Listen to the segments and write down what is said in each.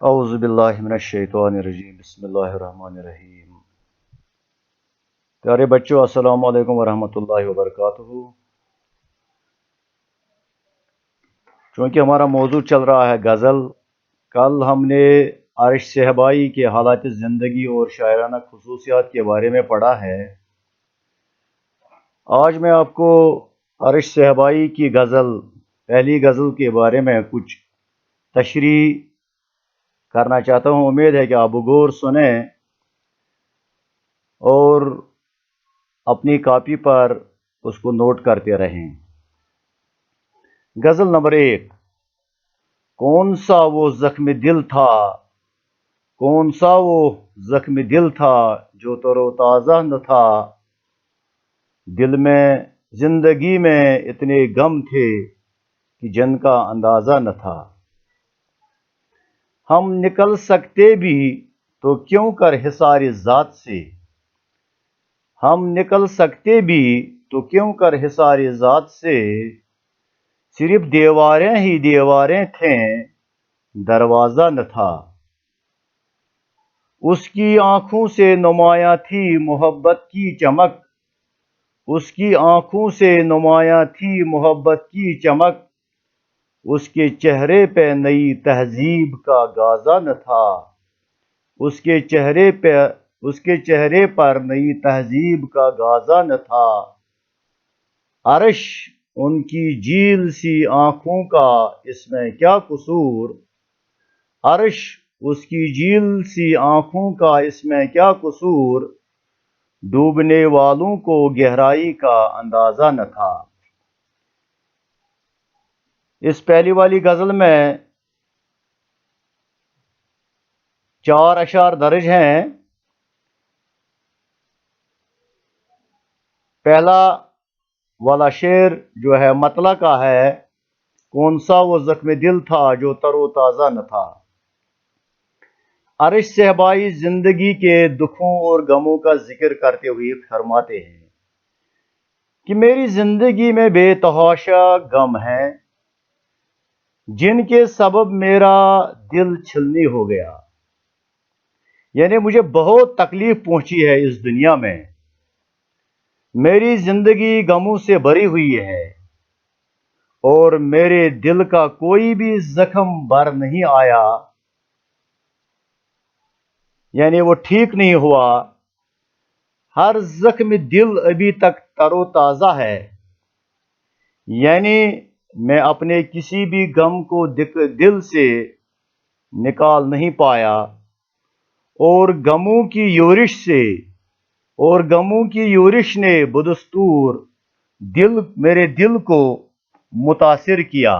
اعوذ باللہ من الشیطان الرجیم بسم اللہ الرحمن الرحیم۔ پیارے بچوں، السلام علیکم ورحمۃ اللہ وبرکاتہ۔ چونکہ ہمارا موضوع چل رہا ہے غزل، کل ہم نے عارش صحبائی کے حالات زندگی اور شاعرانہ خصوصیات کے بارے میں پڑھا ہے۔ آج میں آپ کو عارش صحبائی کی غزل، پہلی غزل کے بارے میں کچھ تشریح کرنا چاہتا ہوں۔ امید ہے کہ آپ غور سنیں اور اپنی کاپی پر اس کو نوٹ کرتے رہیں۔ غزل نمبر 1۔ کون سا وہ زخم دل تھا، کون سا وہ زخم دل تھا جو تر و تازہ نہ تھا، دل میں زندگی میں اتنے غم تھے کہ جن کا اندازہ نہ تھا۔ ہم نکل سکتے بھی تو کیوں کر حصار ذات سے، ہم نکل سکتے بھی تو کیوں کر حصار ذات سے، صرف دیواریں ہی دیواریں تھیں دروازہ نہ تھا۔ اس کی آنکھوں سے نمایاں تھی محبت کی چمک، اس کی آنکھوں سے نمایاں تھی محبت کی چمک، اس کے چہرے پہ نئی تہذیب کا گازہ نہ تھا، اس کے چہرے پر نئی تہذیب کا گازہ نہ تھا۔ عرش ان کی جھیل سی آنکھوں کا اس میں کیا قصور، عرش اس کی جھیل سی آنکھوں کا اس میں کیا قصور، ڈوبنے والوں کو گہرائی کا اندازہ نہ تھا۔ اس پہلی والی غزل میں 4 اشعار درج ہیں۔ پہلا والا شعر جو ہے مطلع کا ہے، کون سا وہ زخم دل تھا جو تر و تازہ نہ تھا۔ عارش صحبائی زندگی کے دکھوں اور غموں کا ذکر کرتے ہوئے فرماتے ہیں کہ میری زندگی میں بے تحاشا غم ہیں جن کے سبب میرا دل چھلنی ہو گیا، یعنی مجھے بہت تکلیف پہنچی ہے اس دنیا میں، میری زندگی غموں سے بھری ہوئی ہے اور میرے دل کا کوئی بھی زخم بھر نہیں آیا، یعنی وہ ٹھیک نہیں ہوا۔ ہر زخم دل ابھی تک تر و تازہ ہے، یعنی میں اپنے کسی بھی غم کو دل سے نکال نہیں پایا، اور غموں کی یورش نے بدستور میرے دل کو متاثر کیا۔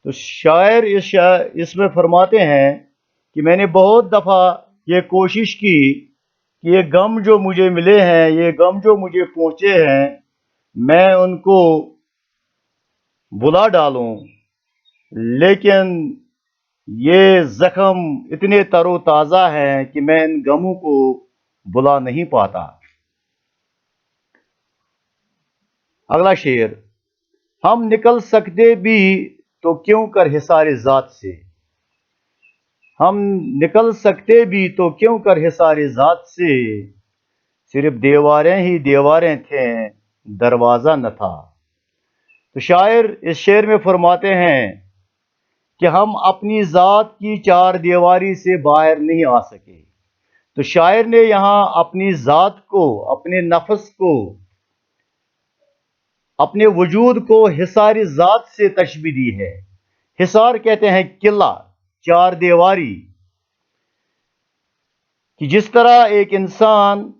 تو شاعر اس میں فرماتے ہیں کہ میں نے بہت دفعہ یہ کوشش کی کہ یہ غم جو مجھے ملے ہیں، یہ غم جو مجھے پہنچے ہیں، میں ان کو بھلا ڈالوں، لیکن یہ زخم اتنے تر و تازہ ہیں کہ میں ان غموں کو بھلا نہیں پاتا۔ اگلا شعر، ہم نکل سکتے بھی تو کیوں کر حصار ذات سے، ہم نکل سکتے بھی تو کیوں کر حصار ذات سے، صرف دیواریں ہی دیواریں تھیں دروازہ نہ تھا۔ تو شاعر اس شعر میں فرماتے ہیں کہ ہم اپنی ذات کی 4 دیواری سے باہر نہیں آ سکے۔ تو شاعر نے یہاں اپنی ذات کو، اپنے نفس کو، اپنے وجود کو حصار ذات سے تشبیہ دی ہے۔ حصار کہتے ہیں قلعہ، 4 دیواری، کہ جس طرح ایک انسان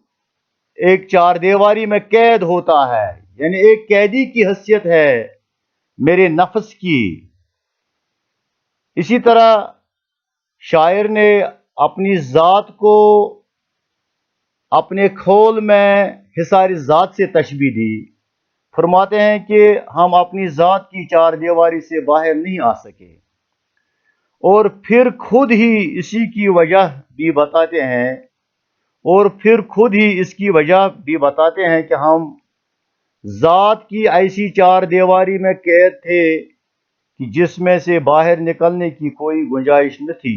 ایک 4 دیواری میں قید ہوتا ہے، یعنی ایک قیدی کی حیثیت ہے میرے نفس کی، اسی طرح شاعر نے اپنی ذات کو اپنے کھول میں حصار ذات سے تشبیہ دی۔ فرماتے ہیں کہ ہم اپنی ذات کی 4 دیواری سے باہر نہیں آ سکے، اور پھر خود ہی اسی کی وجہ بھی بتاتے ہیں، کہ ہم ذات کی ایسی 4 دیواری میں قید تھے کہ جس میں سے باہر نکلنے کی کوئی گنجائش نہ تھی۔